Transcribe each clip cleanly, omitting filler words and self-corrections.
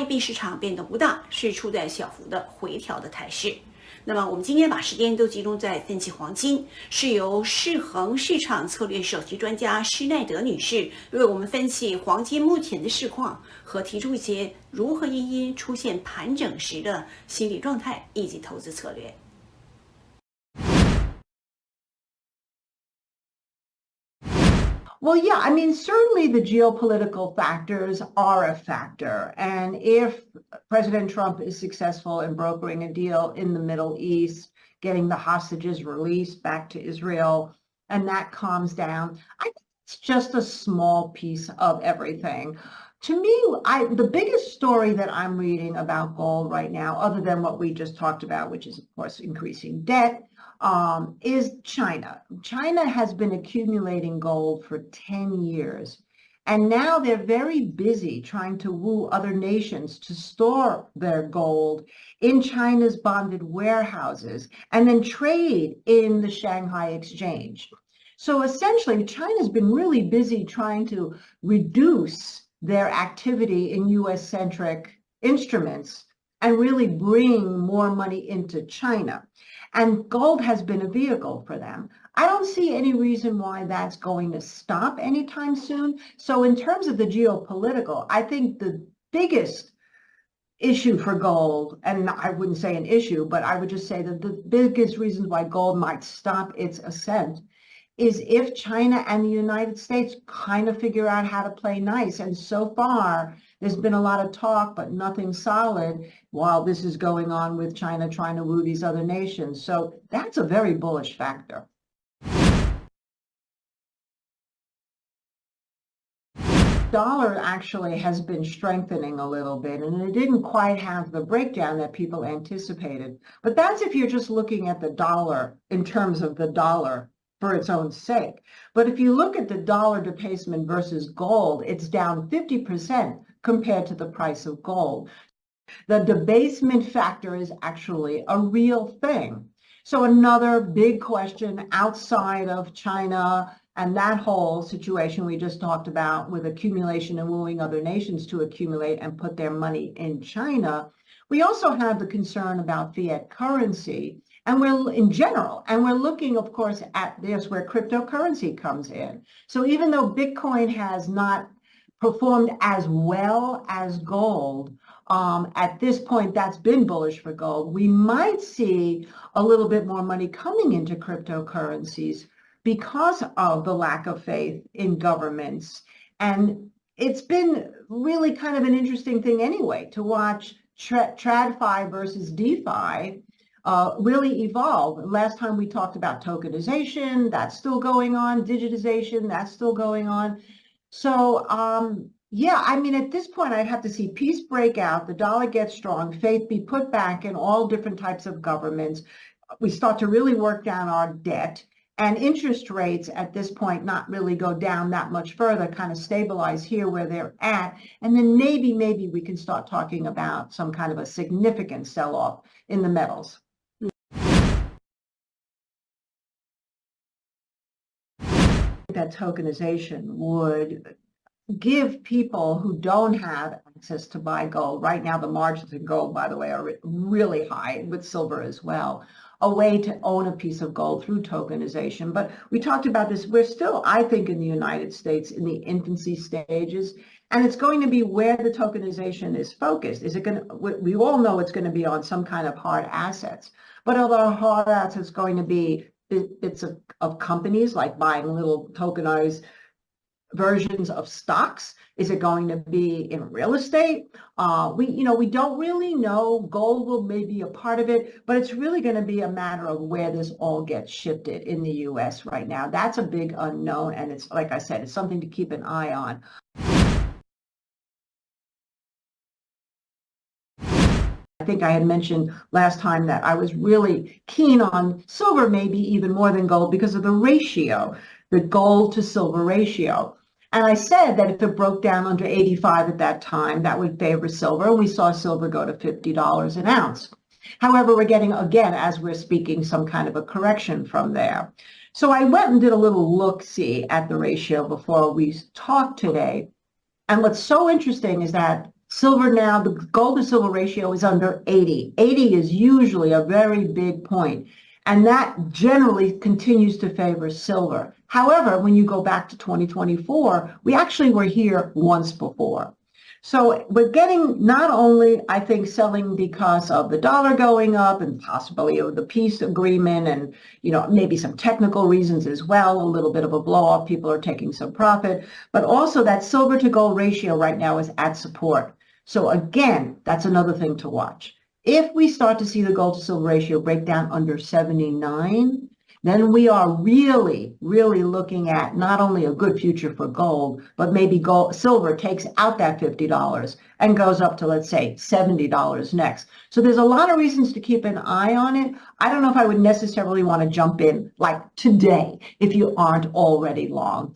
外币市场变动不大，是处在小幅的回调的态势。那么我们今天把时间都集中在分析黄金，是由世恒市场策略首席专家施耐德女士为我们分析黄金目前的市况，和提出一些如何因出现盘整时的心理状态以及投资策略。Well, yeah, I mean, certainly the geopolitical factors are a factor. And if President Trump is successful in brokering a deal in the Middle East, getting the hostages released back to Israel, and that calms down, I think it's just a small piece of everything. To me, the biggest story that I'm reading about gold right now, other than what we just talked about, which is, of course, increasing debt, is China. China has been accumulating gold for 10 years. And now they're very busy trying to woo other nations to store their gold in China's bonded warehouses and then trade in the Shanghai Exchange. So essentially, China's been really busy trying to reduce their activity in US-centric instruments and really bring more money into China. And gold has been a vehicle for them. I don't see any reason why that's going to stop anytime soon. So in terms of the geopolitical, I think the biggest issue for gold, and I wouldn't say an issue, but I would just say that the biggest reasons why gold might stop its ascent is if China and the United States kind of figure out how to play nice. And so far, there's been a lot of talk, but nothing solid while this is going on with China trying to woo these other nations. So that's a very bullish factor. Dollar actually has been strengthening a little bit, and it didn't quite have the breakdown that people anticipated. But that's if you're just looking at the dollar in terms of the dollar for its own sake. But if you look at the dollar debasement versus gold, it's down 50% compared to the price of gold. The debasement factor is actually a real thing. So another big question outside of China and that whole situation we just talked about with accumulation and wooing other nations to accumulate and put their money in China, we also have the concern about fiat currency. And we're in general, and we're looking, of course, at this where cryptocurrency comes in. So even though Bitcoin has not performed as well as gold, at this point, that's been bullish for gold. We might see a little bit more money coming into cryptocurrencies because of the lack of faith in governments. And it's been really kind of an interesting thing anyway to watch TradFi versus DeFi really evolve. Last time we talked about tokenization, that's still going on. Digitization, that's still going on. So yeah, I mean, at this point, I'd have to see peace break out, the dollar get strong, faith be put back in all different types of governments. We start to really work down our debt, and interest rates at this point not really go down that much further, kind of stabilize here where they're at. And then maybe we can start talking about some kind of a significant sell-off in the metals. That tokenization would give people who don't have access to buy gold, right now the margins in gold, by the way, are really high, with silver as well, a way to own a piece of gold through tokenization. But we talked about this, we're still, I think, in the United States in the infancy stages, and it's going to be where the tokenization is focused. Is it going to, we all know it's going to be on some kind of hard assets, but are the hard assets going to be bits of companies, like buying little tokenized versions of stocks? Is it going to be in real estate? We don't really know. Gold will maybe a part of it, but it's really going to be a matter of where this all gets shifted in the US right now. That's a big unknown, and it's, like I said, it's something to keep an eye on. I think I had mentioned last time that I was really keen on silver, maybe even more than gold, because of the ratio, the gold to silver ratio. And I said that if it broke down under 85 at that time, that would favor silver. And we saw silver go to $50 an ounce. However, we're getting, again, as we're speaking, some kind of a correction from there. So I went and did a little look-see at the ratio before we talked today. And what's so interesting is that Silver now, the gold to silver ratio is under 80. 80 is usually a very big point, and that generally continues to favor silver. However, when you go back to 2024, we actually were here once before. So we're getting not only, I think, selling because of the dollar going up and possibly of the peace agreement and, maybe some technical reasons as well, a little bit of a blow off, people are taking some profit, but also that silver to gold ratio right now is at support. So again, that's another thing to watch. If we start to see the gold to silver ratio break down under 79, then we are really, really looking at not only a good future for gold, but maybe silver takes out that $50 and goes up to, let's say, $70 next. So there's a lot of reasons to keep an eye on it. I don't know if I would necessarily want to jump in like today if you aren't already long.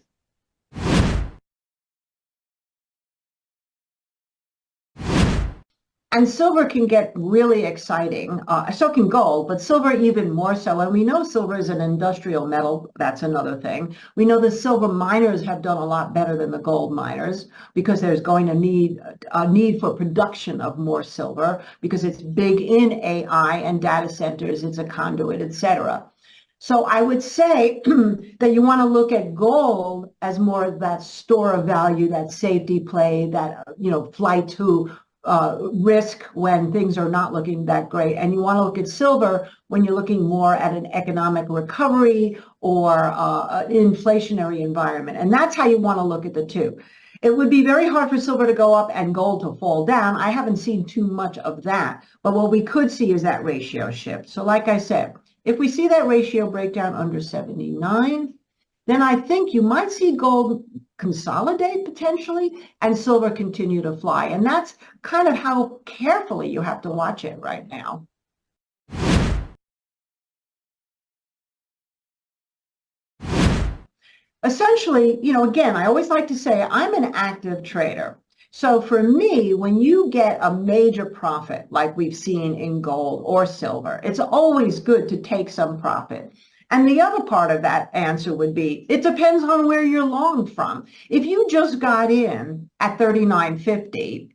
And silver can get really exciting. So can gold, but silver even more so. And we know silver is an industrial metal. That's another thing. We know the silver miners have done a lot better than the gold miners because there's going to need a need for production of more silver because it's big in AI and data centers. It's a conduit, etc. So I would say that you want to look at gold as more of that store of value, that safety play, that, flight to risk when things are not looking that great. And you want to look at silver when you're looking more at an economic recovery or an inflationary environment. And that's how you want to look at the two. It would be very hard for silver to go up and gold to fall down. I haven't seen too much of that. But what we could see is that ratio shift. So like I said, if we see that ratio break down under 79, then I think you might see gold consolidate potentially and silver continue to fly. And that's kind of how carefully you have to watch it right now. Essentially, again, I always like to say I'm an active trader. So for me, when you get a major profit, like we've seen in gold or silver, it's always good to take some profit. And the other part of that answer would be, it depends on where you're long from. If you just got in at 39.50,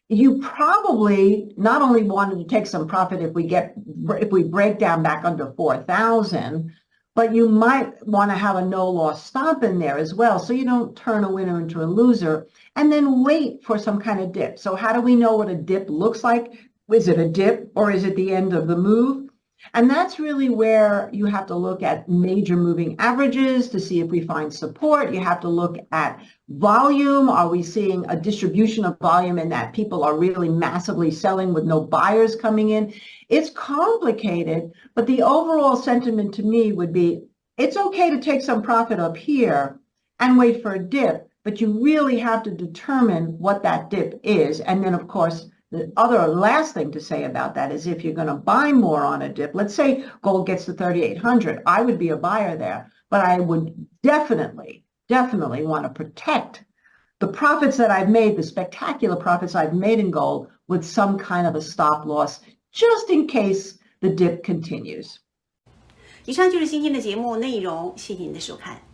you probably not only wanted to take some profit if we break down back under 4,000, but you might want to have a no loss stop in there as well, so you don't turn a winner into a loser, and then wait for some kind of dip. So how do we know what a dip looks like? Is it a dip or is it the end of the move? And that's really where you have to look at major moving averages to see if we find support. You have to look at volume. Are we seeing a distribution of volume in that people are really massively selling with no buyers coming in? It's complicated, but the overall sentiment to me would be, it's okay to take some profit up here and wait for a dip, but you really have to determine what that dip is. And then, of course, the other last thing to say about that is if you're going to buy more on a dip, let's say gold gets to 3,800, I would be a buyer there, but I would definitely want to protect the profits that I've made, the spectacular profits I've made in gold with some kind of a stop loss, just in case the dip continues. 以上就是今天的节目内容，谢谢您的收看。